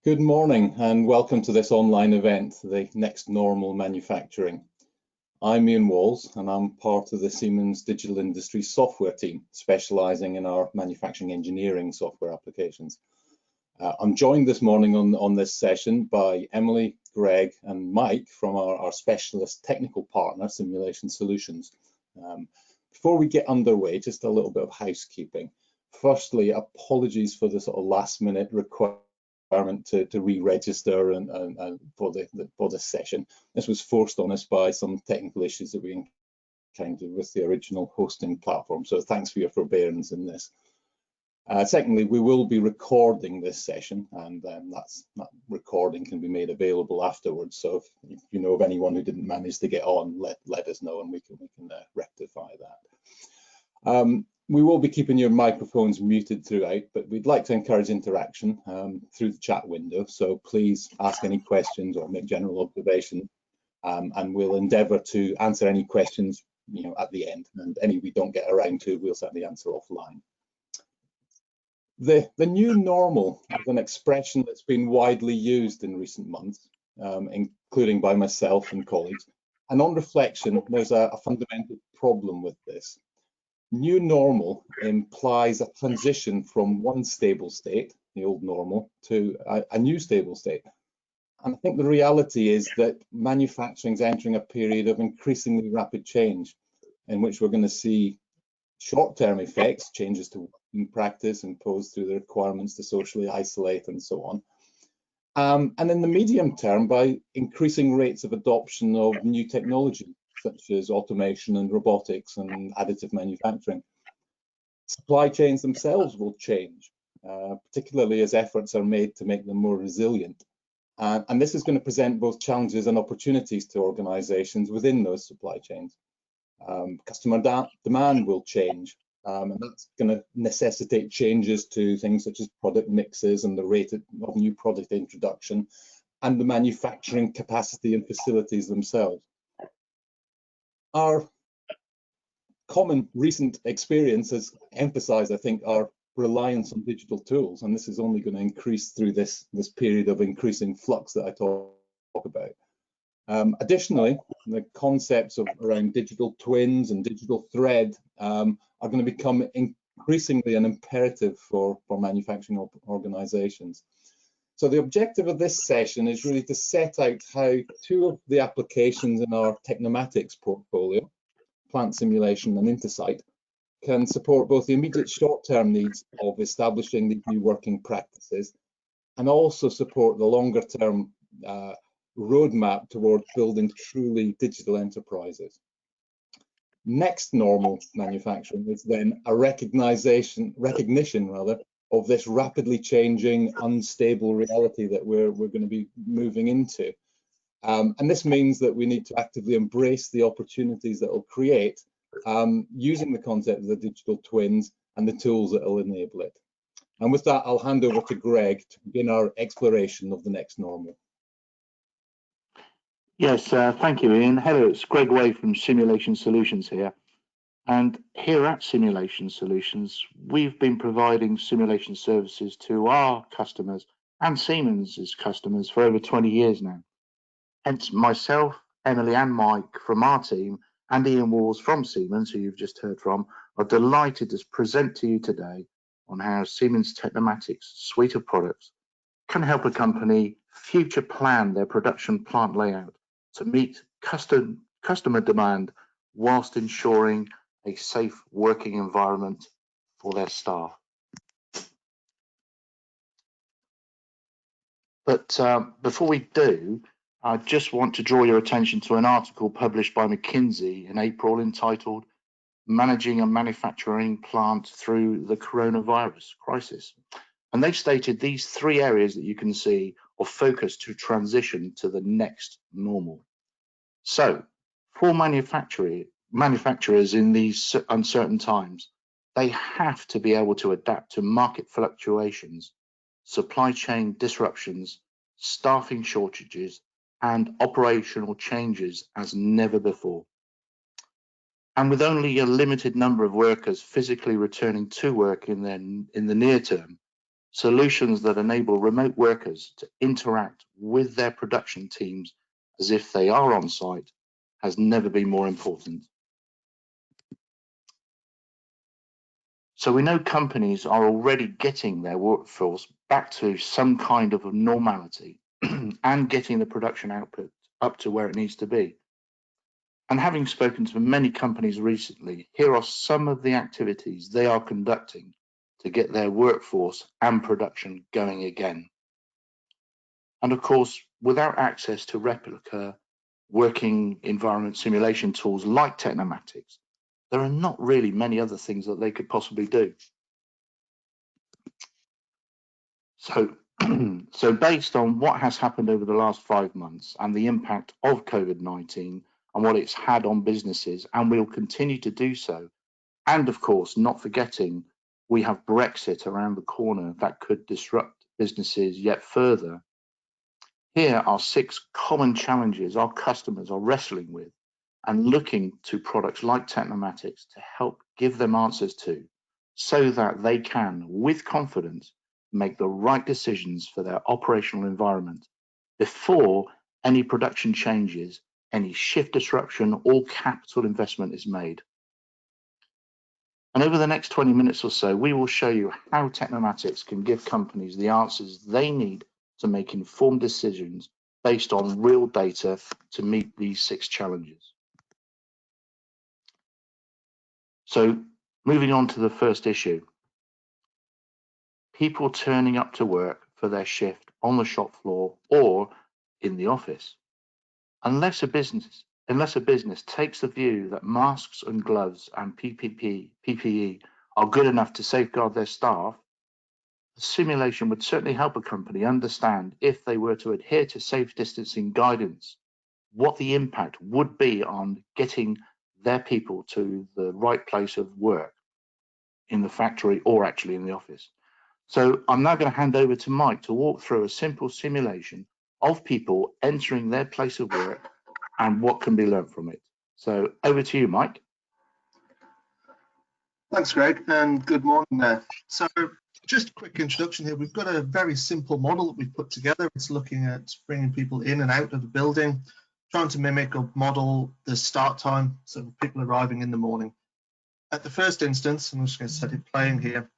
Good morning and welcome to this online event, The Next Normal Manufacturing. I'm Ian Walls and I'm part of the Siemens Digital Industry software team, specialising in our manufacturing engineering software applications. I'm joined this morning on this session by Emily, Greg and Mike from our specialist technical partner, Simulation Solutions. Before we get underway, just a little bit of housekeeping. Firstly, apologies for the sort of last minute requirement to re-register and for this session. This was forced on us by some technical issues that we encountered with the original hosting platform. So thanks for your forbearance in this. Secondly, we will be recording this session, and that recording can be made available afterwards. So if you know of anyone who didn't manage to get on, let us know, and we can rectify that. We will be keeping your microphones muted throughout, but we'd like to encourage interaction through the chat window. So please ask any questions or make general observations, and we'll endeavour to answer any questions, at the end. And any we don't get around to, we'll certainly answer offline. The new normal is an expression that's been widely used in recent months, including by myself and colleagues. And on reflection, there's a fundamental problem with this. New normal implies a transition from one stable state, the old normal, to a new stable state. And I think the reality is that manufacturing is entering a period of increasingly rapid change, in which we're going to see short-term effects, changes to working practice imposed through the requirements to socially isolate and so on. And in the medium term, by increasing rates of adoption of new technology, such as automation and robotics and additive manufacturing. Supply chains themselves will change, particularly as efforts are made to make them more resilient. And this is going to present both challenges and opportunities to organizations within those supply chains. Customer demand will change, and that's going to necessitate changes to things such as product mixes and the rate of new product introduction and the manufacturing capacity and facilities themselves. Our common recent experience has emphasized, I think, our reliance on digital tools, and this is only going to increase through this period of increasing flux that I talk about. Additionally, the concepts around digital twins and digital thread are going to become increasingly an imperative for manufacturing organizations. So the objective of this session is really to set out how two of the applications in our Tecnomatix portfolio, plant simulation and Intersight, can support both the immediate short-term needs of establishing these new working practices and also support the longer-term roadmap towards building truly digital enterprises. Next normal manufacturing is then a recognition of this rapidly changing, unstable reality that we're going to be moving into. And this means that we need to actively embrace the opportunities that will create using the concept of the digital twins and the tools that will enable it. And with that, I'll hand over to Greg to begin our exploration of the next normal. Yes, thank you, Ian. Hello, it's Greg Way from Simulation Solutions here. And here at Simulation Solutions, we've been providing simulation services to our customers and Siemens' customers for over 20 years now. Hence, myself, Emily and Mike from our team, and Ian Walls from Siemens, who you've just heard from, are delighted to present to you today on how Siemens Tecnomatix suite of products can help a company future plan their production plant layout to meet customer demand whilst ensuring a safe working environment for their staff. But before we do, I just want to draw your attention to an article published by McKinsey in April entitled Managing a Manufacturing Plant Through the Coronavirus Crisis. And they've stated these three areas that you can see of focus to transition to the next normal. So for manufacturers in these uncertain times, they have to be able to adapt to market fluctuations, supply chain disruptions, staffing shortages, and operational changes as never before. And with only a limited number of workers physically returning to work in the near term, solutions that enable remote workers to interact with their production teams as if they are on site has never been more important. So we know companies are already getting their workforce back to some kind of normality and getting the production output up to where it needs to be. And having spoken to many companies recently, here are some of the activities they are conducting to get their workforce and production going again. And of course, without access to replica working environment simulation tools like Tecnomatix, there are not really many other things that they could possibly do. So, so based on what has happened over the last 5 months and the impact of COVID-19 and what it's had on businesses, and will continue to do so, and of course, not forgetting we have Brexit around the corner that could disrupt businesses yet further, here are 6 common challenges our customers are wrestling with and looking to products like Tecnomatix to help give them answers to, so that they can, with confidence, make the right decisions for their operational environment before any production changes, any shift disruption or capital investment is made. And over the next 20 minutes or so, we will show you how Tecnomatix can give companies the answers they need to make informed decisions based on real data to meet these 6 challenges. So moving on to the first issue, people turning up to work for their shift on the shop floor or in the office. Unless a business takes the view that masks and gloves and PPE are good enough to safeguard their staff, the simulation would certainly help a company understand, if they were to adhere to safe distancing guidance, what the impact would be on getting their people to the right place of work in the factory or actually in the office. So I'm now going to hand over to Mike to walk through a simple simulation of people entering their place of work and what can be learned from it. So over to you, Mike. Thanks, Greg, and good morning there. So just a quick introduction here. We've got a very simple model that we've put together. It's looking at bringing people in and out of the building, trying to mimic or model the start time, so people arriving in the morning. At the first instance, I'm just going to set it playing here,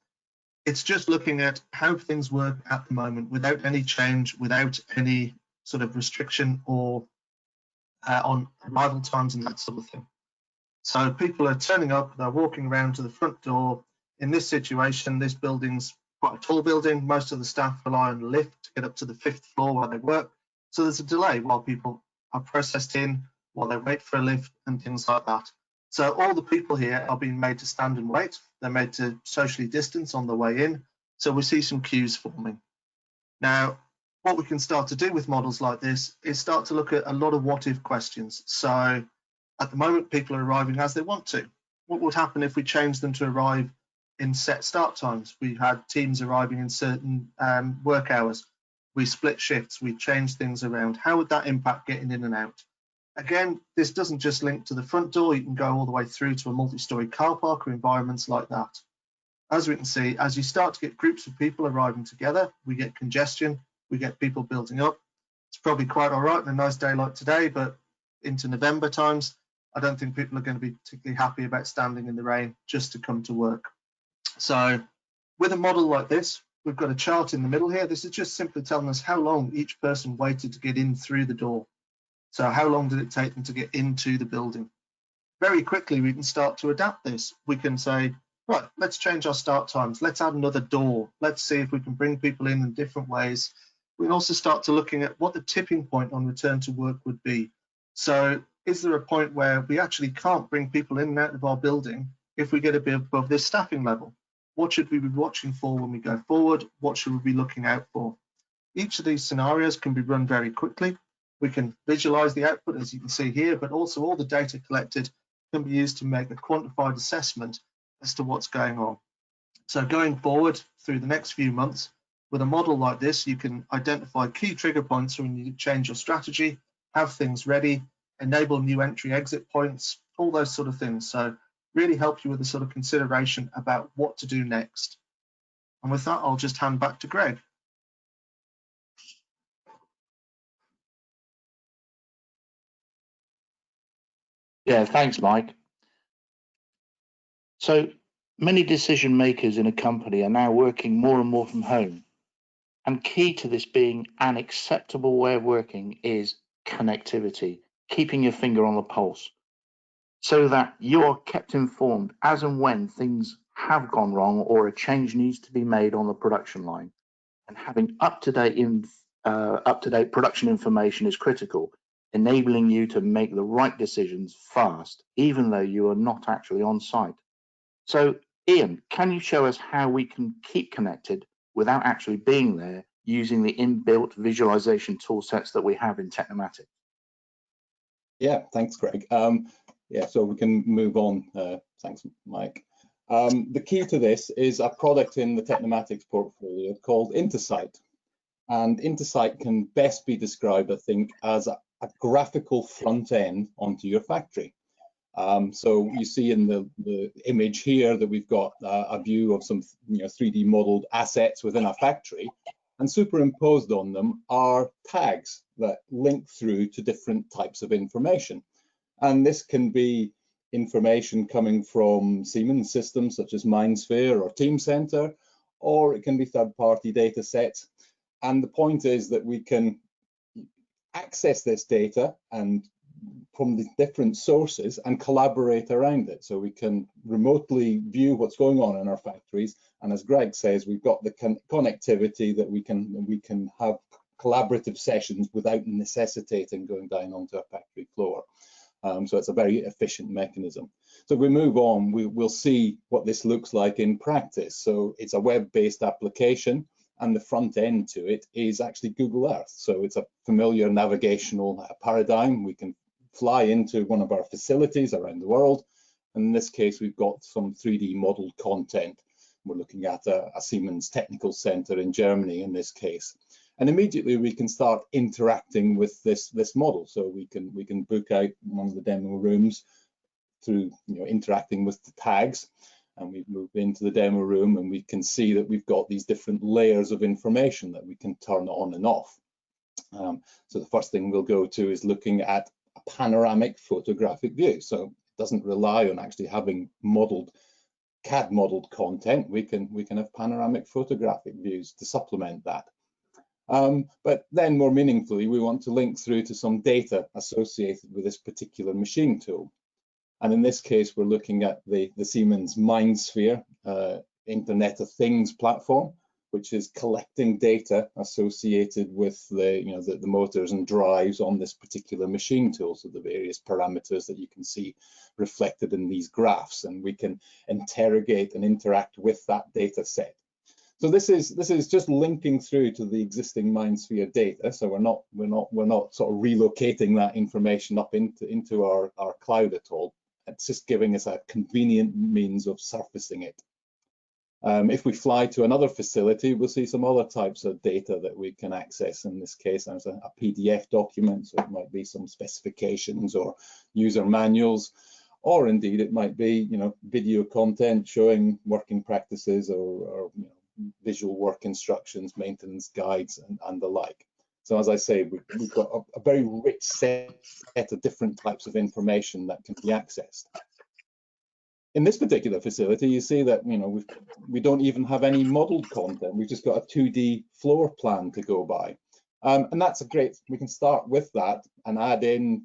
it's just looking at how things work at the moment without any change, without any sort of restriction or on arrival times and that sort of thing. So people are turning up, they're walking around to the front door. In this situation, this building's quite a tall building. Most of the staff rely on the lift to get up to the 5th floor where they work. So there's a delay while people are processed in, while they wait for a lift and things like that. So all the people here are being made to stand and wait. They're made to socially distance on the way in. So we see some queues forming. Now, what we can start to do with models like this is start to look at a lot of what-if questions. So at the moment, people are arriving as they want to. What would happen if we changed them to arrive in set start times? We had teams arriving in certain work hours. We split shifts, we changed things around. How would that impact getting in and out? Again, this doesn't just link to the front door. You can go all the way through to a multi-story car park or environments like that. As we can see, as you start to get groups of people arriving together, we get congestion, we get people building up. It's probably quite all right on a nice day like today, but into November times, I don't think people are going to be particularly happy about standing in the rain just to come to work. So with a model like this, we've got a chart in the middle here. This is just simply telling us how long each person waited to get in through the door. So how long did it take them to get into the building? Very quickly, we can start to adapt this. We can say, right, let's change our start times. Let's add another door. Let's see if we can bring people in different ways. We can also start to looking at what the tipping point on return to work would be. So is there a point where we actually can't bring people in and out of our building if we get a bit above this staffing level? What should we be watching for when we go forward? What should we be looking out for? Each of these scenarios can be run very quickly. We can visualize the output, as you can see here, but also all the data collected can be used to make a quantified assessment as to what's going on. So going forward through the next few months, with a model like this, you can identify key trigger points when you change your strategy, have things ready, enable new entry exit points, all those sort of things. So really help you with the sort of consideration about what to do next. And with that, I'll just hand back to Greg. Yeah, thanks, Mike. So many decision makers in a company are now working more and more from home. And key to this being an acceptable way of working is connectivity, keeping your finger on the pulse, so that you are kept informed as and when things have gone wrong or a change needs to be made on the production line. And having up-to-date production information is critical, enabling you to make the right decisions fast, even though you are not actually on site. So, Ian, can you show us how we can keep connected without actually being there using the inbuilt visualization tool sets that we have in Tecnomatix? Yeah, thanks, Greg. Yeah, so we can move on. Thanks, Mike. The key to this is a product in the Tecnomatix portfolio called Intersight. And Intersight can best be described, I think, as a graphical front end onto your factory. So you see in the image here that we've got a view of some 3D modeled assets within a factory, and superimposed on them are tags that link through to different types of information. And this can be information coming from Siemens systems such as MindSphere or Teamcenter, or it can be third-party data sets. And the point is that we can access this data and from the different sources and collaborate around it. So we can remotely view what's going on in our factories. And as Greg says, we've got the connectivity that we can have collaborative sessions without necessitating going down onto a factory floor. So it's a very efficient mechanism. So if we move on, we'll see what this looks like in practice. So it's a web-based application, and the front end to it is actually Google Earth. So it's a familiar navigational paradigm. We can fly into one of our facilities around the world. And in this case, we've got some 3D modeled content. We're looking at a Siemens Technical Center in Germany in this case. And immediately we can start interacting with this model. So we can book out one of the demo rooms through interacting with the tags. And we move into the demo room and we can see that we've got these different layers of information that we can turn on and off. So the first thing we'll go to is looking at a panoramic photographic view. So it doesn't rely on actually having CAD modeled content. We can have panoramic photographic views to supplement that. But then more meaningfully, we want to link through to some data associated with this particular machine tool. And in this case, we're looking at the Siemens MindSphere Internet of Things platform, which is collecting data associated with the motors and drives on this particular machine tool. So the various parameters that you can see reflected in these graphs, and we can interrogate and interact with that data set. So this is just linking through to the existing MindSphere data. So we're not sort of relocating that information up into our cloud at all. It's just giving us a convenient means of surfacing it. If we fly to another facility, we'll see some other types of data that we can access. In this case, there's a PDF document, so it might be some specifications or user manuals, or indeed it might be video content showing working practices or visual work instructions, maintenance guides, and the like. So as I say, we've got a very rich set of different types of information that can be accessed. In this particular facility, you see that we don't even have any modeled content. We've just got a 2D floor plan to go by, and that's a great. We can start with that and add in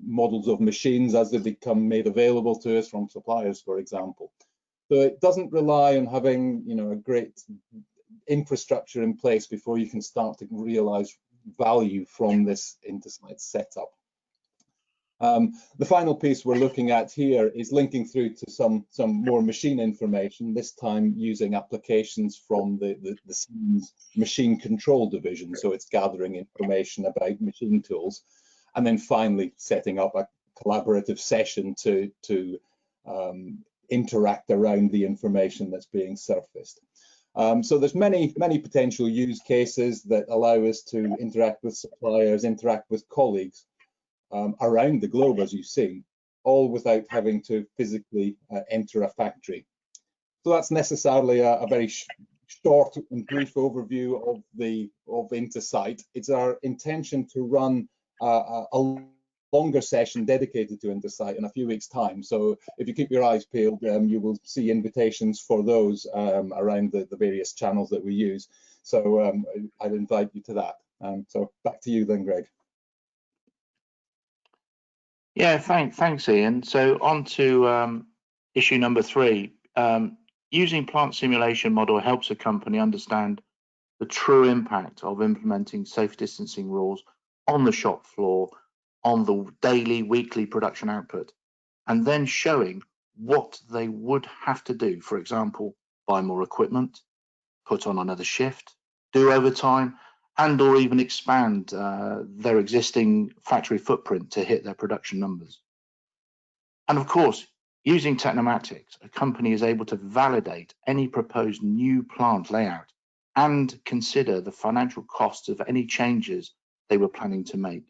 models of machines as they become made available to us from suppliers, for example. So it doesn't rely on having a great infrastructure in place before you can start to realize value from this Intersight setup. The final piece we're looking at here is linking through to some more machine information, this time using applications from the Siemens machine control division. So it's gathering information about machine tools, and then finally setting up a collaborative session to interact around the information that's being surfaced. So there's many potential use cases that allow us to interact with suppliers, interact with colleagues around the globe, as you see, all without having to physically enter a factory. So that's necessarily a very short and brief overview of Intersight. It's our intention to run a longer session dedicated to Intersight in a few weeks' time. So if you keep your eyes peeled, you will see invitations for those around the various channels that we use. So I'd invite you to that. So back to you then, Greg. Yeah, thanks, Ian. So on to issue number 3. Using plant simulation model helps a company understand the true impact of implementing safe distancing rules on the shop floor, on the daily, weekly production output, and then showing what they would have to do. For example, buy more equipment, put on another shift, do overtime, and or even expand their existing factory footprint to hit their production numbers. And of course, using Tecnomatix, a company is able to validate any proposed new plant layout and consider the financial costs of any changes they were planning to make.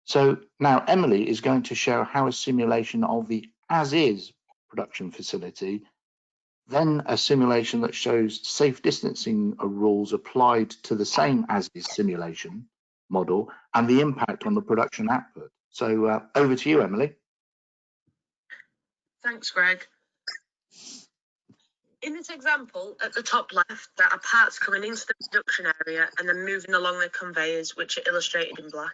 So now Emily is going to show how a simulation of the as-is production facility, then a simulation that shows safe distancing rules applied to the same as-is simulation model and the impact on the production output. So over to you, Emily. Thanks, Greg. In this example, at the top left, there are parts coming into the production area and then moving along the conveyors, which are illustrated in black.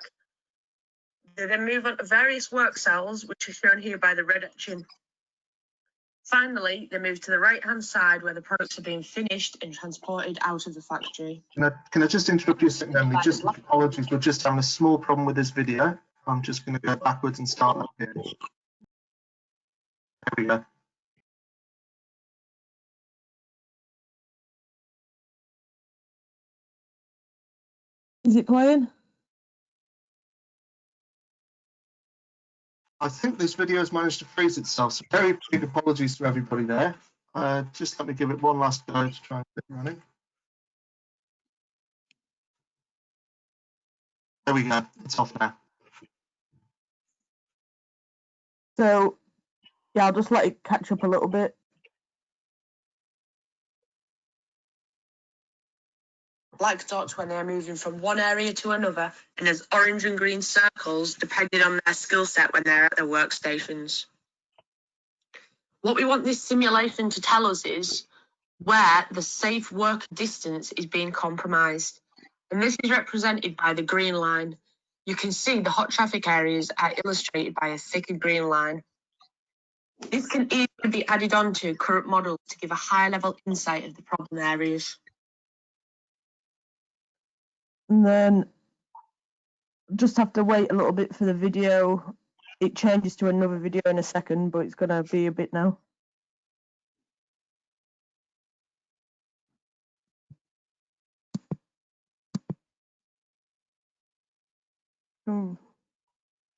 They then move on to various work cells, which are shown here by the red etching. Finally, they move to the right-hand side where the products are being finished and transported out of the factory. Can I just interrupt you a second, Emily? Just apologies, we're just having a small problem with this video. I'm just going to go backwards and start up here. There we go. Is it playing? I think this video has managed to freeze itself, so very big apologies to everybody there. Just let me give it one last go to try and get it running. There we go, it's off now. So, yeah, I'll just let it catch up a little bit. Black dots when they're moving from one area to another, and there's orange and green circles depending on their skill set when they're at their workstations. What we want this simulation to tell us is where the safe work distance is being compromised. And this is represented by the green line. You can see the hot traffic areas are illustrated by a thicker green line. This can easily be added on to current models to give a higher level insight of the problem areas. And then just have to wait a little bit for the video. It changes to another video in a second, but it's going to be a bit now.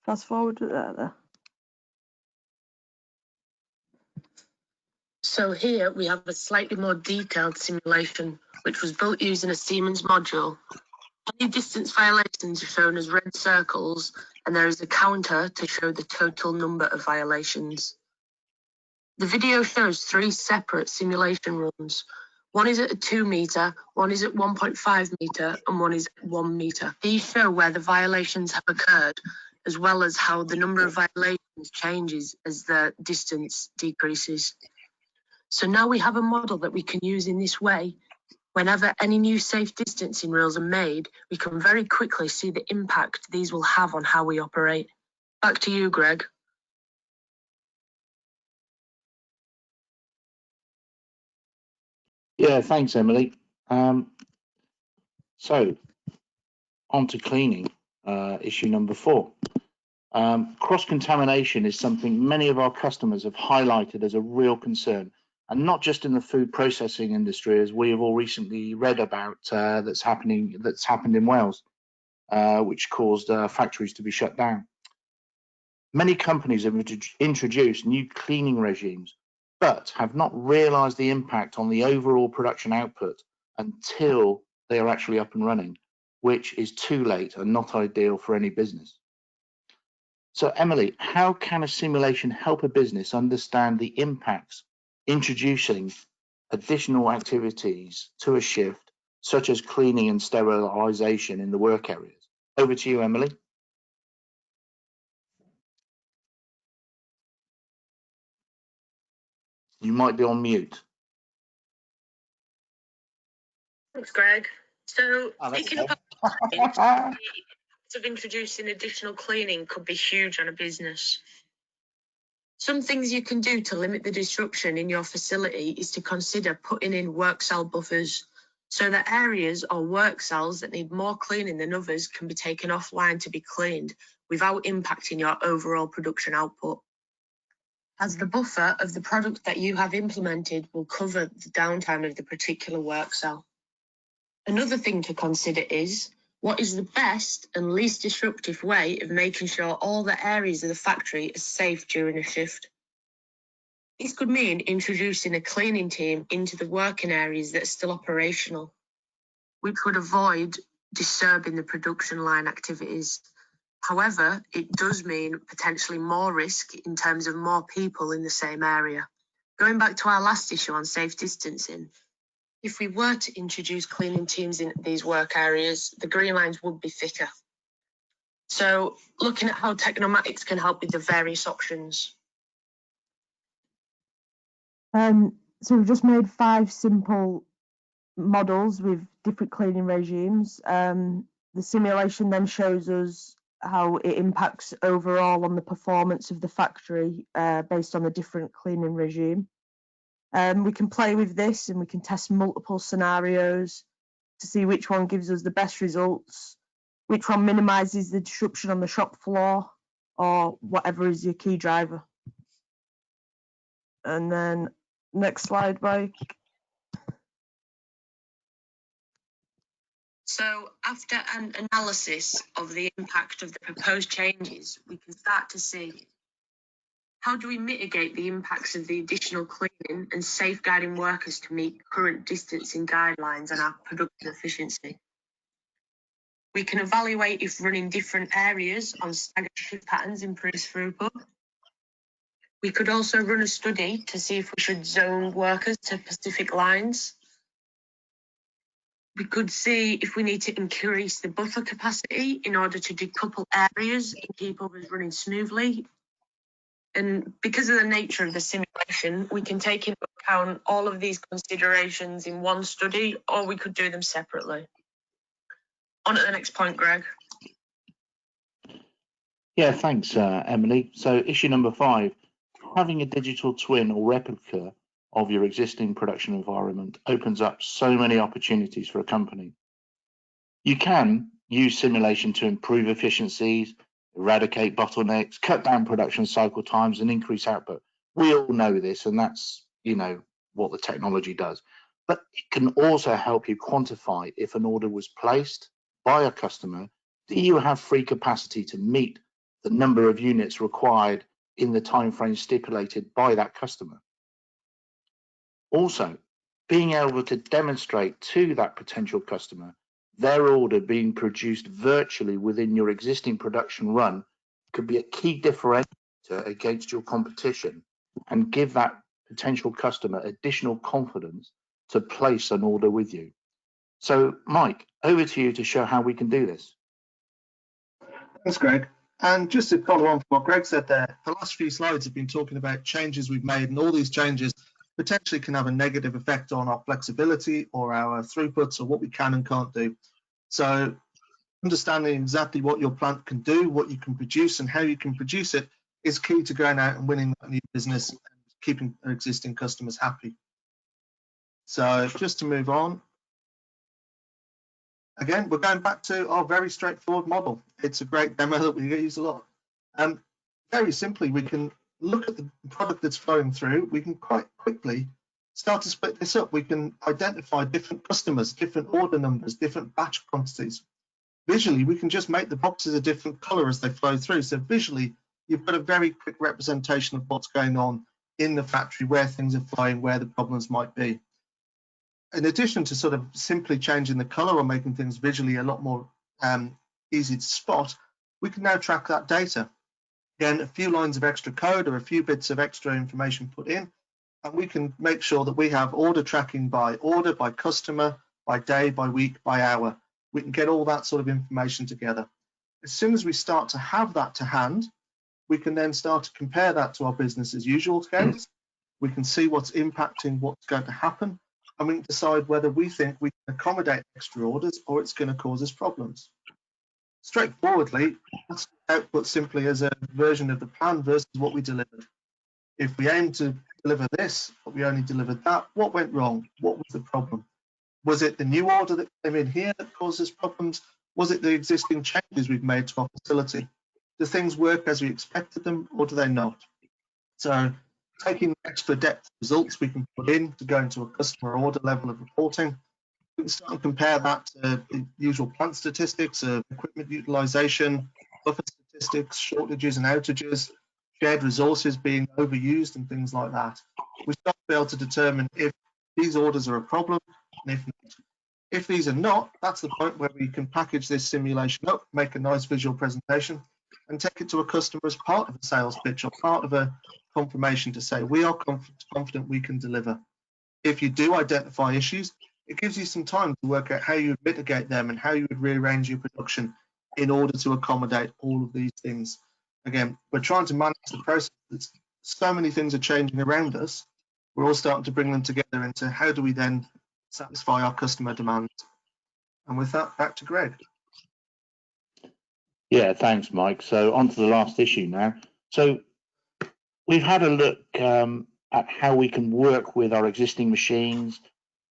Fast forward to that there. So here we have a slightly more detailed simulation, which was built using a Siemens module. Any distance violations are shown as red circles, and there is a counter to show the total number of violations. The video shows 3 separate simulation runs. One is at a 2 meter, one is at 1.5 meter, and one is at 1 meter. These show where the violations have occurred, as well as how the number of violations changes as the distance decreases. So now we have a model that we can use in this way. Whenever any new safe distancing rules are made, we can very quickly see the impact these will have on how we operate. Back to you, Greg. Yeah, thanks, Emily. So on to cleaning, issue number 4. Cross-contamination is something many of our customers have highlighted as a real concern, and not just in the food processing industry, as we have all recently read about that's happened in Wales, which caused factories to be shut down. Many companies have introduced new cleaning regimes, but have not realized the impact on the overall production output until they are actually up and running, which is too late and not ideal for any business. So Emily, how can a simulation help a business understand the impacts introducing additional activities to a shift, such as cleaning and sterilisation in the work areas. Over to you, Emily. You might be on mute. Thanks, Greg. So, thinking about the of introducing additional cleaning could be huge on a business. Some things you can do to limit the disruption in your facility is to consider putting in work cell buffers so that areas or work cells that need more cleaning than others can be taken offline to be cleaned without impacting your overall production output, as the buffer of the product that you have implemented will cover the downtime of the particular work cell. Another thing to consider is, what is the best and least disruptive way of making sure all the areas of the factory are safe during a shift? This could mean introducing a cleaning team into the working areas that are still operational, which would avoid disturbing the production line activities. However, it does mean potentially more risk in terms of more people in the same area. Going back to our last issue on safe distancing, if we were to introduce cleaning teams in these work areas, the green lines would be thicker. So looking at how Tecnomatix can help with the various options. So we've just made 5 simple models with different cleaning regimes. The simulation then shows us how it impacts overall on the performance of the factory based on the different cleaning regime. We can play with this and we can test multiple scenarios to see which one gives us the best results, which one minimises the disruption on the shop floor, or whatever is your key driver. And then next slide, Mike. So after an analysis of the impact of the proposed changes, we can start to see, how do we mitigate the impacts of the additional cleaning and safeguarding workers to meet current distancing guidelines and our production efficiency? We can evaluate if running different areas on staggered shift patterns improves throughput. We could also run a study to see if we should zone workers to specific lines. We could see if we need to increase the buffer capacity in order to decouple areas and keep others running smoothly. And because of the nature of the simulation, we can take into account all of these considerations in one study, or we could do them separately. On to the next point, Greg. Yeah, thanks, Emily. So issue number 5, having a digital twin or replica of your existing production environment opens up so many opportunities for a company. You can use simulation to improve efficiencies, eradicate bottlenecks, cut down production cycle times, and increase output. We all know this, and that's, what the technology does. But it can also help you quantify if an order was placed by a customer. Do you have free capacity to meet the number of units required in the time frame stipulated by that customer? Also, being able to demonstrate to that potential customer their order being produced virtually within your existing production run could be a key differentiator against your competition and give that potential customer additional confidence to place an order with you. So, Mike, over to you to show how we can do this. Thanks, Greg. And just to follow on from what Greg said there, the last few slides have been talking about changes we've made, and all these changes potentially can have a negative effect on our flexibility or our throughputs or what we can and can't do. So understanding exactly what your plant can do, what you can produce and how you can produce it is key to going out and winning that new business and keeping our existing customers happy. So just to move on, again, we're going back to our very straightforward model. It's a great demo that we use a lot. Very simply, we can look at the product that's flowing through. We can quite quickly start to split this up. We can identify different customers, different order numbers, different batch quantities. Visually, we can just make the boxes a different color as they flow through. So visually, you've got a very quick representation of what's going on in the factory, where things are flowing, where the problems might be. In addition to sort of simply changing the color or making things visually a lot more easy to spot, we can now track that data. Again, a few lines of extra code or a few bits of extra information put in, and we can make sure that we have order tracking by order, by customer, by day, by week, by hour. We can get all that sort of information together. As soon as we start to have that to hand, we can then start to compare that to our business as usual case. We can see what's impacting what's going to happen, and we can decide whether we think we can accommodate extra orders or it's going to cause us problems. Straightforwardly, that's output simply as a version of the plan versus what we delivered. If we aim to deliver this, but we only delivered that, what went wrong? What was the problem? Was it the new order that came in here that caused us problems? Was it the existing changes we've made to our facility? Do things work as we expected them, or do they not? So taking extra depth results we can put in to go into a customer order level of reporting, we can start and compare that to the usual plant statistics of equipment utilization, buffer statistics, shortages and outages, shared resources being overused and things like that. We start to be able to determine if these orders are a problem and if not. If these are not, that's the point where we can package this simulation up, make a nice visual presentation, and take it to a customer as part of a sales pitch or part of a confirmation to say we are confident we can deliver. If you do identify issues, it gives you some time to work out how you would mitigate them and how you would rearrange your production in order to accommodate all of these things. Again, we're trying to manage the process. So many things are changing around us. We're all starting to bring them together into how do we then satisfy our customer demands. And with that, back to Greg. Yeah, thanks, Mike. So on to the last issue now. So we've had a look at how we can work with our existing machines,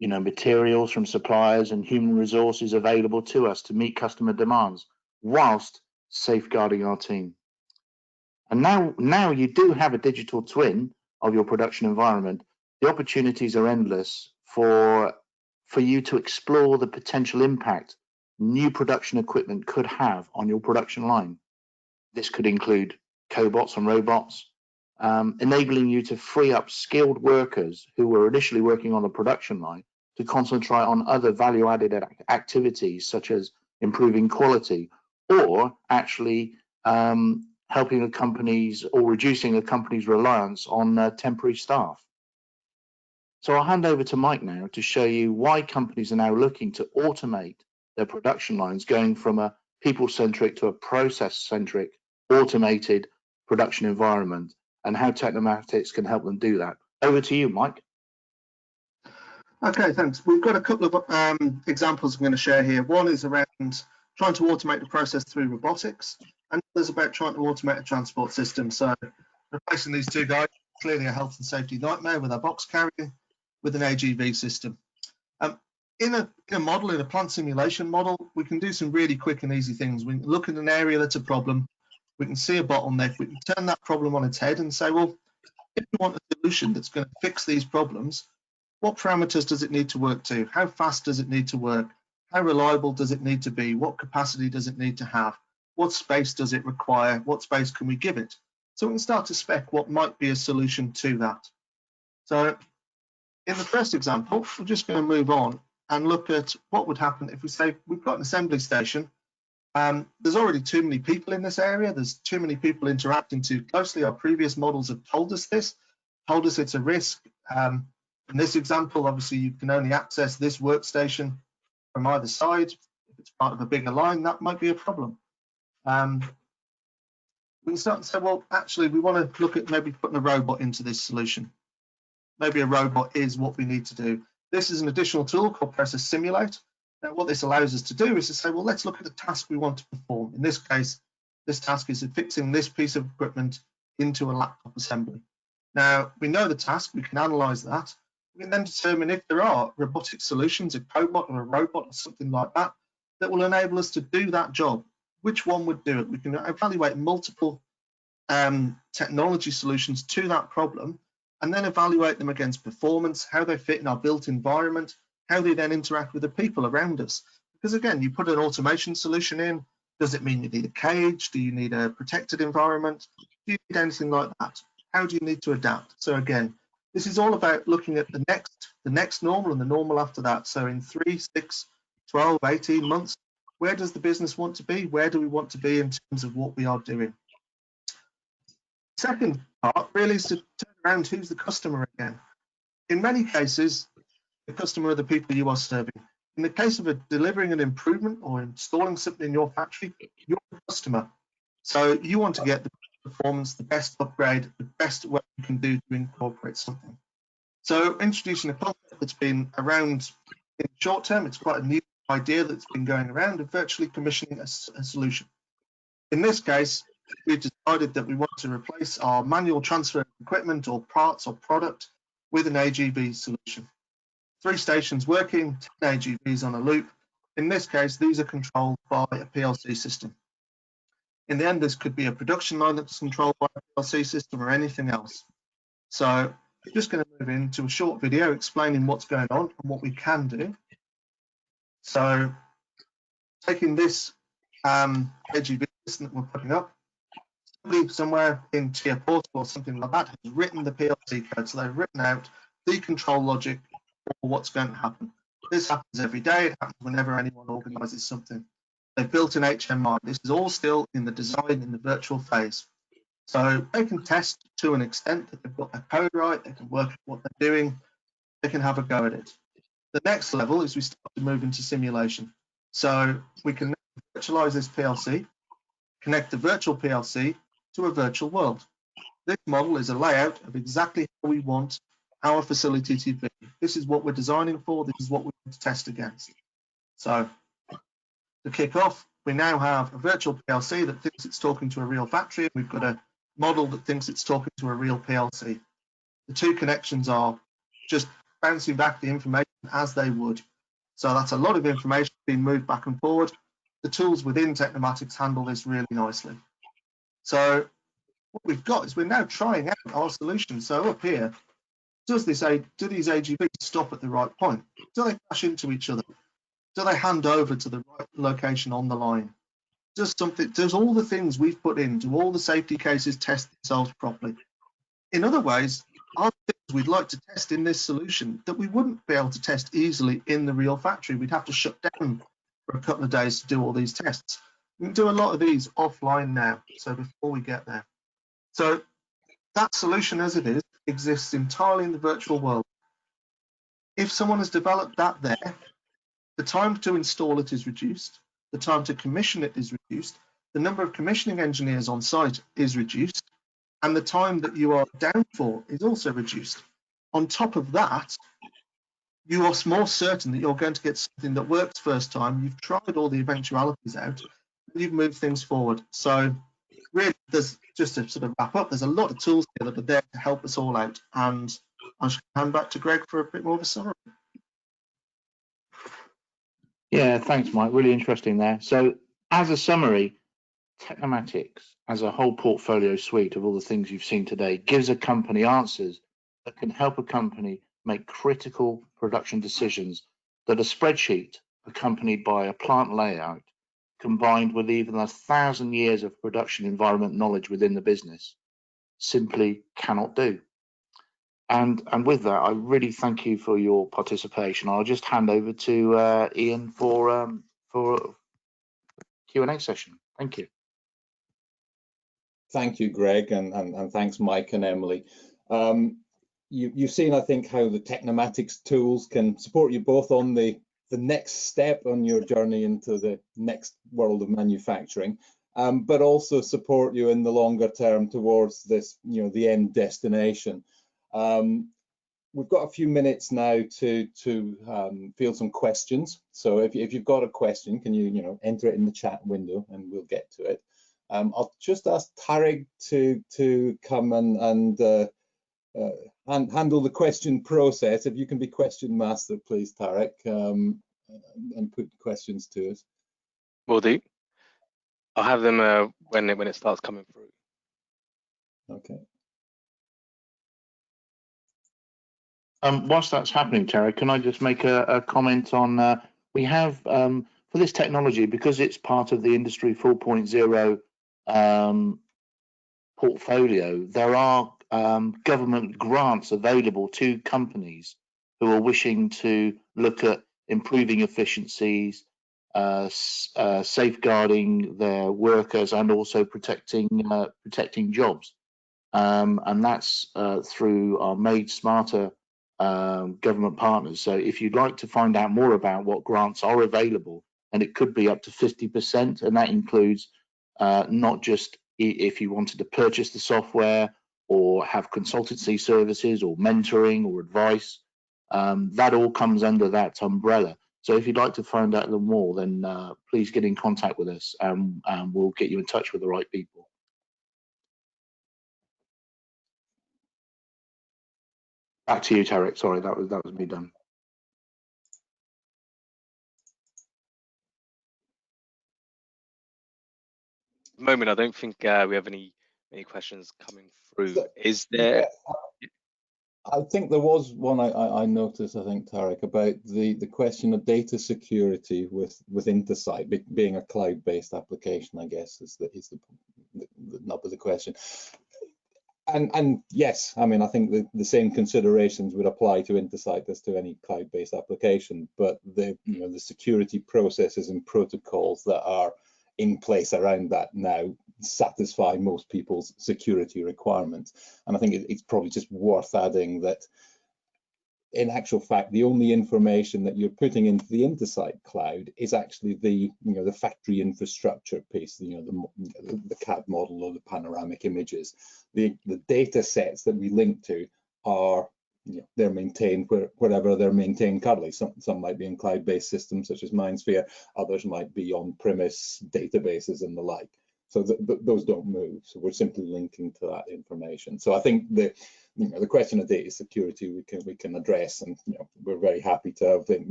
materials from suppliers and human resources available to us to meet customer demands whilst safeguarding our team. And now you do have a digital twin of your production environment. The opportunities are endless for you to explore the potential impact new production equipment could have on your production line. This could include cobots and robots, enabling you to free up skilled workers who were initially working on the production line to concentrate on other value-added activities such as improving quality or actually helping a company's or reducing a company's reliance on temporary staff. So I'll hand over to Mike now to show you why companies are now looking to automate their production lines, going from a people-centric to a process-centric automated production environment, and how Tecnomatix can help them do that. Over to you, Mike. Okay, thanks. We've got a couple of examples I'm going to share here. One is around trying to automate the process through robotics, and there's about trying to automate a transport system. So replacing these two guys, clearly a health and safety nightmare with our box carrying with an AGV system. In a model, in a plant simulation model, we can do some really quick and easy things. We can look at an area that's a problem, we can see a bottleneck, we can turn that problem on its head and say, well, if we want a solution that's going to fix these problems, what parameters does it need to work to? How fast does it need to work? How reliable does it need to be? What capacity does it need to have? What space does it require? What space can we give it? So we can start to spec what might be a solution to that. So in the first example, we're just going to move on and look at what would happen if we say we've got an assembly station. There's already too many people in this area. There's too many people interacting too closely. Our previous models have told us this, told us it's a risk. In this example, obviously, you can only access this workstation from either side. If it's part of a bigger line, that might be a problem. We can start and say, well, actually, we want to look at maybe putting a robot into this solution. Maybe a robot is what we need to do. This is an additional tool called Process Simulate. Now, what this allows us to do is to say, well, let's look at the task we want to perform. In this case, this task is fixing this piece of equipment into a laptop assembly. Now, we know the task, we can analyze that. We can then determine if there are robotic solutions, a cobot or a robot or something like that, that will enable us to do that job. Which one would do it? We can evaluate multiple technology solutions to that problem, and then evaluate them against performance, how they fit in our built environment, how they then interact with the people around us. Because again, you put an automation solution in, does it mean you need a cage? Do you need a protected environment? Do you need anything like that? How do you need to adapt? So again, this is all about looking at the next normal and the normal after that. So in 3, 6, 12, 18 months, where does the business want to be? Where do we want to be in terms of what we are doing? Second part really is to turn around, who's the customer again? In many cases, the customer are the people you are serving. In the case of delivering an improvement or installing something in your factory, you're the customer. So you want to get the performance, the best upgrade, the best way you can do to incorporate something. So introducing a concept that's been around in the short term, it's quite a new idea that's been going around of virtually commissioning a solution. In this case, we've decided that we want to replace our manual transfer of equipment or parts or product with an AGV solution. 3 stations working, 10 AGVs on a loop. In this case, these are controlled by a PLC system. In the end, this could be a production line that's controlled by a PLC system or anything else. So I'm just going to move into a short video explaining what's going on and what we can do. So taking this AGV system that we're putting up, somebody somewhere in Tier Portal or something like that has written the PLC code. So they've written out the control logic for what's going to happen. This happens every day. It happens whenever anyone organizes something. They've built an HMI. This is all still in the design, in the virtual phase. So they can test to an extent that they've got their code right, they can work at what they're doing, they can have a go at it. The next level is we start to move into simulation. So we can virtualize this PLC, connect the virtual PLC to a virtual world. This model is a layout of exactly how we want our facility to be. This is what we're designing for, this is what we want to test against. So to kick off, we now have a virtual PLC that thinks it's talking to a real factory. We've got a model that thinks it's talking to a real PLC. The 2 connections are just bouncing back the information as they would. So that's a lot of information being moved back and forward. The tools within Tecnomatix handle this really nicely. So what we've got is we're now trying out our solution. So up here, do these AGVs stop at the right point? Do they crash into each other? Do they hand over to the right location on the line? Does all the things we've put in, do all the safety cases test themselves properly? In other ways, are things we'd like to test in this solution that we wouldn't be able to test easily in the real factory. We'd have to shut down for a couple of days to do all these tests. We can do a lot of these offline now, so before we get there. So that solution as it is exists entirely in the virtual world. If someone has developed that there, the time to install it is reduced, the time to commission it is reduced, the number of commissioning engineers on site is reduced, and the time that you are down for is also reduced. On top of that, you are more certain that you're going to get something that works first time. You've tried all the eventualities out, and you've moved things forward. So really, there's just to sort of wrap up, there's a lot of tools here that are there to help us all out. And I should hand back to Greg for a bit more of a summary. Yeah, thanks, Mike. Really interesting there. So as a summary, Tecnomatix as a whole portfolio suite of all the things you've seen today gives a company answers that can help a company make critical production decisions that a spreadsheet accompanied by a plant layout combined with even 1,000 years of production environment knowledge within the business simply cannot do. And with that, I really thank you for your participation. I'll just hand over to Ian for Q&A session. Thank you. Thank you, Greg, and thanks, Mike and Emily. You've seen, I think, how the Tecnomatix tools can support you both on the next step on your journey into the next world of manufacturing, but also support you in the longer term towards this, the end destination. We've got a few minutes now to field some questions. So if you've got a question, can you enter it in the chat window and we'll get to it. I'll just ask Tarek to come and handle the question process. If you can be question master, please, Tarek, and put questions to us. Will do. I'll have them when it starts coming through. Okay. Whilst that's happening, Tarek, can I just make a comment on, we have, for this technology, because it's part of the Industry 4.0 portfolio, there are government grants available to companies who are wishing to look at improving efficiencies, safeguarding their workers, and also protecting jobs. And that's through our Made Smarter government partners. So if you'd like to find out more about what grants are available, and it could be up to 50%, and that includes not just if you wanted to purchase the software or have consultancy services or mentoring or advice, that all comes under that umbrella. So if you'd like to find out a little more, then please get in contact with us, and we'll get you in touch with the right people. Back to you, Tarek. Sorry, that was me done. At the moment, I don't think we have any questions coming through. So, Is there? Yeah, I think there was one I noticed, I think, Tarek, about the question of data security with Intersight being a cloud-based application, I guess, is the nub of the question. And yes, I mean, I think the same considerations would apply to Intersight as to any cloud-based application, but the security processes and protocols that are in place around that now satisfy most people's security requirements. And I think it's probably just worth adding that in actual fact, the only information that you're putting into the Intersight cloud is actually the factory infrastructure piece, the CAD model or the panoramic images. The data sets that we link to are they're maintained wherever they're maintained currently. Some might be in cloud-based systems such as MindSphere, others might be on-premise databases and the like. So those don't move. So we're simply linking to that information. So I think the question of data security we can address, and we're very happy to have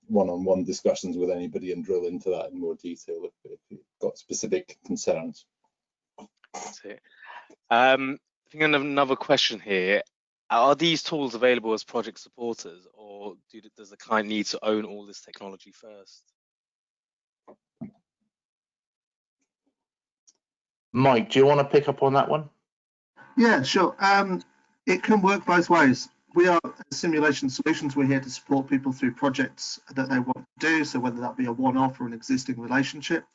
one-on-one discussions with anybody and drill into that in more detail if you've got specific concerns. That's it. I think another question here: are these tools available as project supporters, or does the client need to own all this technology first? Mike, do you want to pick up on that one? Yeah, sure. It can work both ways. We are Simulation Solutions. We're here to support people through projects that they want to do. So whether that be a one-off or an existing relationship,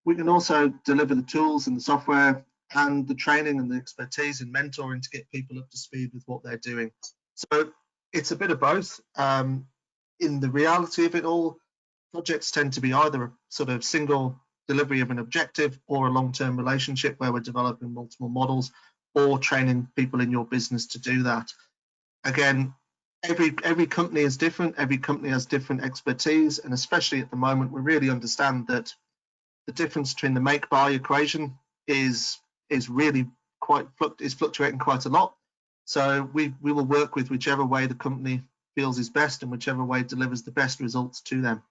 we can also deliver the tools and the software and the training and the expertise and mentoring to get people up to speed with what they're doing. So it's a bit of both. In the reality of it all, projects tend to be either a sort of single delivery of an objective or a long-term relationship where we're developing multiple models or training people in your business to do that. Again, every company is different. Every company has different expertise, and especially at the moment, we really understand that the difference between the make-buy equation is really fluctuating quite a lot. So we will work with whichever way the company feels is best and whichever way delivers the best results to them.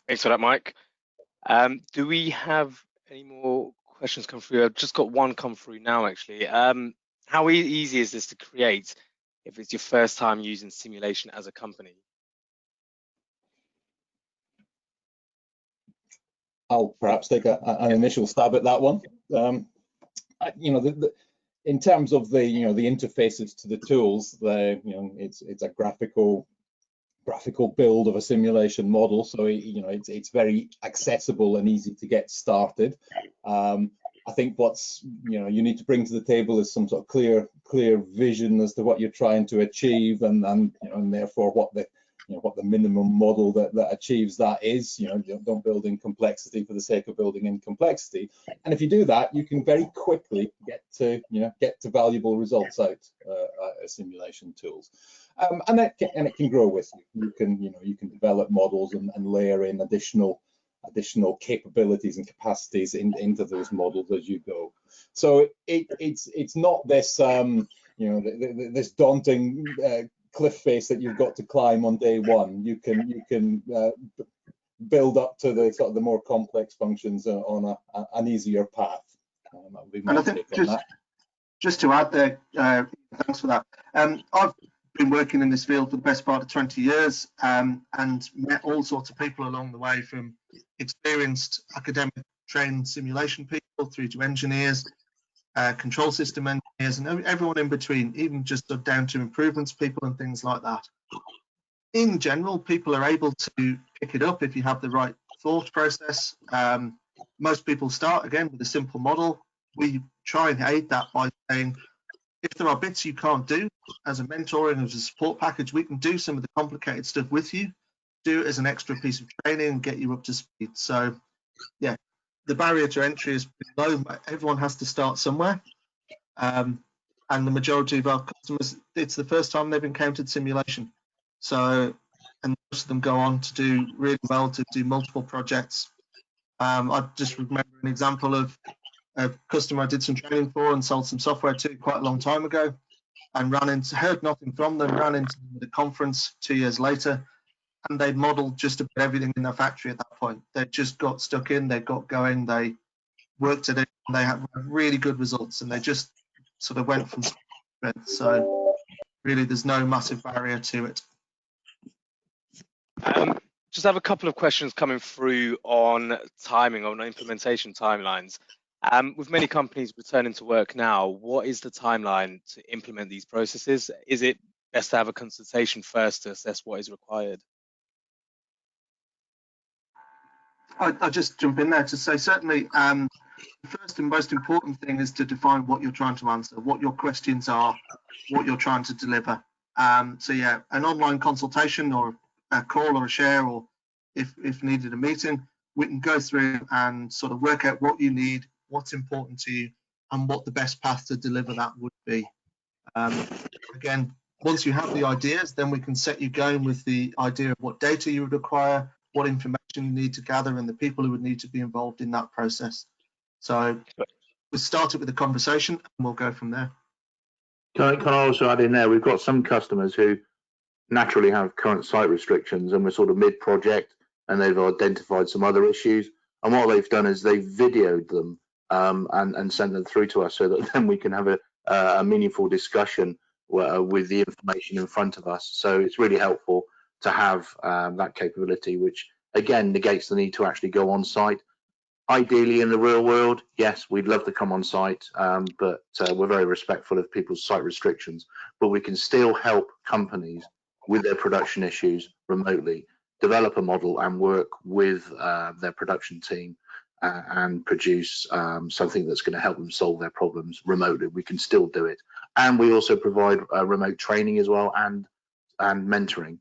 Thanks for that, Mike. Do we have any more questions come through? I've just got one come through now, actually. How easy is this to create if it's your first time using simulation as a company? I'll perhaps take an initial stab at that one. In terms of the interfaces to the tools, it's a graphical build of a simulation model, so it's very accessible and easy to get started. I think what's you need to bring to the table is some sort of clear vision as to what you're trying to achieve, and therefore what the minimum model that achieves that is. Don't build in complexity for the sake of building in complexity. And if you do that, you can very quickly get to valuable results out of simulation tools. And it can grow with you. You can develop models and layer in additional capabilities and capacities into those models as you go. So it's not this this daunting cliff face that you've got to climb on day one. You can build up to the sort of the more complex functions on an easier path. That would be my take on that. Just to add there, thanks for that. I've been working in this field for the best part of 20 years and met all sorts of people along the way, from experienced academic trained simulation people through to engineers, control system engineers, and everyone in between, even just down to improvements people and things like that. In general, people are able to pick it up if you have the right thought process. Most people start again with a simple model. We try and aid that by saying, if there are bits you can't do, as a mentoring, as a support package, we can do some of the complicated stuff with you, do it as an extra piece of training and get you up to speed. So yeah, the barrier to entry is low. Everyone has to start somewhere. And the majority of our customers, it's the first time they've encountered simulation. So, and most of them go on to do really well, to do multiple projects. I just remember an example of a customer I did some training for and sold some software to quite a long time ago, and heard nothing from them, ran into the conference 2 years later, and they'd modeled just about everything in their factory at that point. They just got stuck in, they got going, they worked at it, and they had really good results, and they just sort of went from strength. So really, there's no massive barrier to it. Just have a couple of questions coming through on timing, on implementation timelines. With many companies returning to work now, what is the timeline to implement these processes? Is it best to have a consultation first to assess what is required? I'll just jump in there to say, certainly, the first and most important thing is to define what you're trying to answer, what your questions are, what you're trying to deliver. So yeah, an online consultation or a call or a share, or if needed, a meeting, we can go through and sort of work out what you need, what's important to you, and what the best path to deliver that would be. Again, once you have the ideas, then we can set you going with the idea of what data you would require, what information you need to gather, and the people who would need to be involved in that process. So we'll start it with a conversation and we'll go from there. Can I also add in there, we've got some customers who naturally have current site restrictions, and we're sort of mid-project and they've identified some other issues. And what they've done is they've videoed them and sent them through to us, so that then we can have a meaningful discussion with the information in front of us. So it's really helpful to have that capability, which again negates the need to actually go on site. Ideally, in the real world, yes, we'd love to come on site, but we're very respectful of people's site restrictions. But we can still help companies with their production issues remotely, develop a model and work with their production team and produce something that's going to help them solve their problems remotely. We can still do it. And we also provide remote training as well, and mentoring.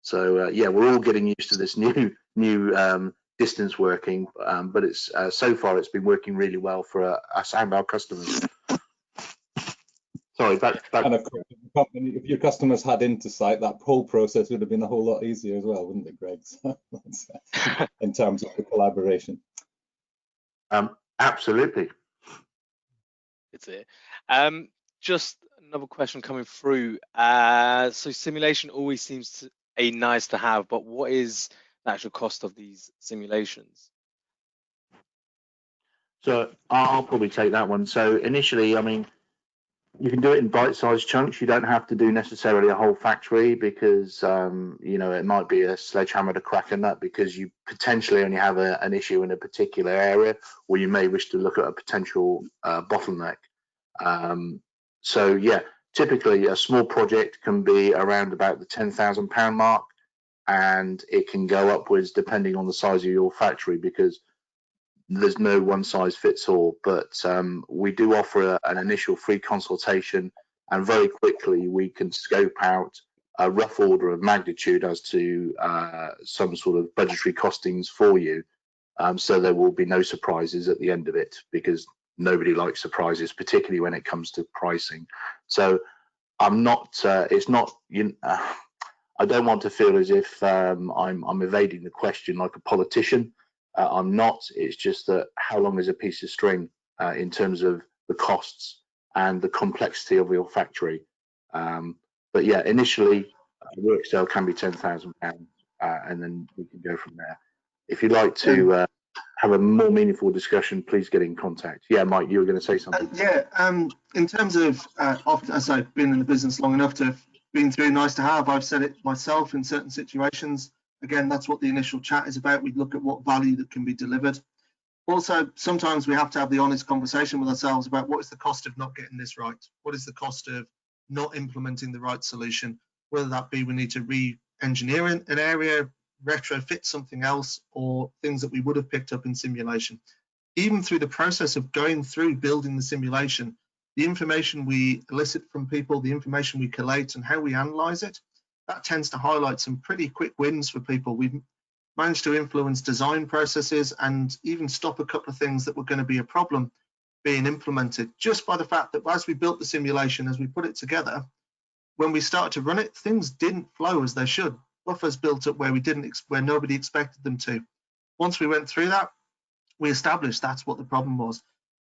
So yeah, we're all getting used to this new distance working, but it's so far it's been working really well for us and our customers. Sorry, And of course, if your customers had Intersight, that whole process would have been a whole lot easier as well, wouldn't it, Greg? So in terms of the collaboration. Absolutely. It's it. Just another question coming through. So simulation always seems to a nice to have, but what is the actual cost of these simulations? So I'll probably take that one. So initially, I mean, you can do it in bite-sized chunks. You don't have to do necessarily a whole factory, because you know, it might be a sledgehammer to crack a nut, because you potentially only have an issue in a particular area, or you may wish to look at a potential bottleneck. So yeah, typically a small project can be around about the £10,000 mark, and it can go upwards depending on the size of your factory, because there's no one size fits all. But we do offer an initial free consultation, and very quickly we can scope out a rough order of magnitude as to some sort of budgetary costings for you, so there will be no surprises at the end of it, because nobody likes surprises, particularly when it comes to pricing. So I'm not it's not, I don't want to feel as if I'm evading the question like a politician. I'm not. It's just that how long is a piece of string in terms of the costs and the complexity of your factory. But yeah, initially work scale can be £10,000, and then we can go from there. If you'd like to have a more meaningful discussion, please get in contact. Yeah, Mike, you were going to say something. In terms of, as I've been in the business long enough to have been through nice to have, I've said it myself in certain situations. Again, that's what the initial chat is about. We look at what value that can be delivered. Also, sometimes we have to have the honest conversation with ourselves about what is the cost of not getting this right? What is the cost of not implementing the right solution? Whether that be we need to re-engineer an area, retrofit something else, or things that we would have picked up in simulation. Even through the process of going through building the simulation, the information we elicit from people, the information we collate, and how we analyze it, that tends to highlight some pretty quick wins for people. We've managed to influence design processes and even stop a couple of things that were going to be a problem being implemented, just by the fact that as we built the simulation, as we put it together, when we started to run it, things didn't flow as they should. Buffers built up where nobody expected them to. Once we went through that, we established that's what the problem was.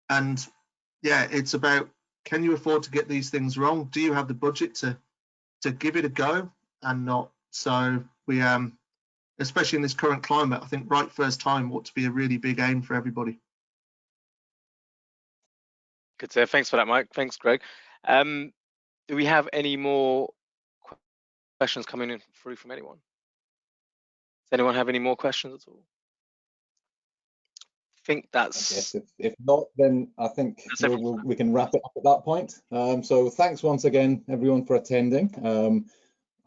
And yeah, it's about, can you afford to get these things wrong? Do you have the budget to give it a go and not? So we, especially in this current climate, I think right first time ought to be a really big aim for everybody. Good to hear. Thanks for that, Mike. Thanks, Greg. Do we have any more questions coming in through from anyone? Does anyone have any more questions at all? I think that's... I guess if not, then I think we can wrap it up at that point. So thanks once again, everyone, for attending.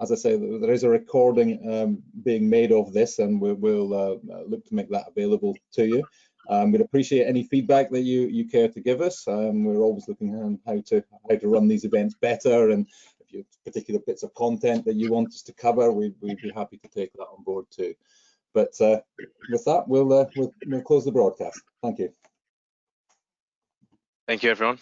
As I say, there is a recording being made of this, and we'll look to make that available to you. We'd appreciate any feedback that you care to give us. We're always looking at how to run these events better, and if you have particular bits of content that you want us to cover, we'd be happy to take that on board too. But with that, we'll close the broadcast. Thank you. Thank you, everyone.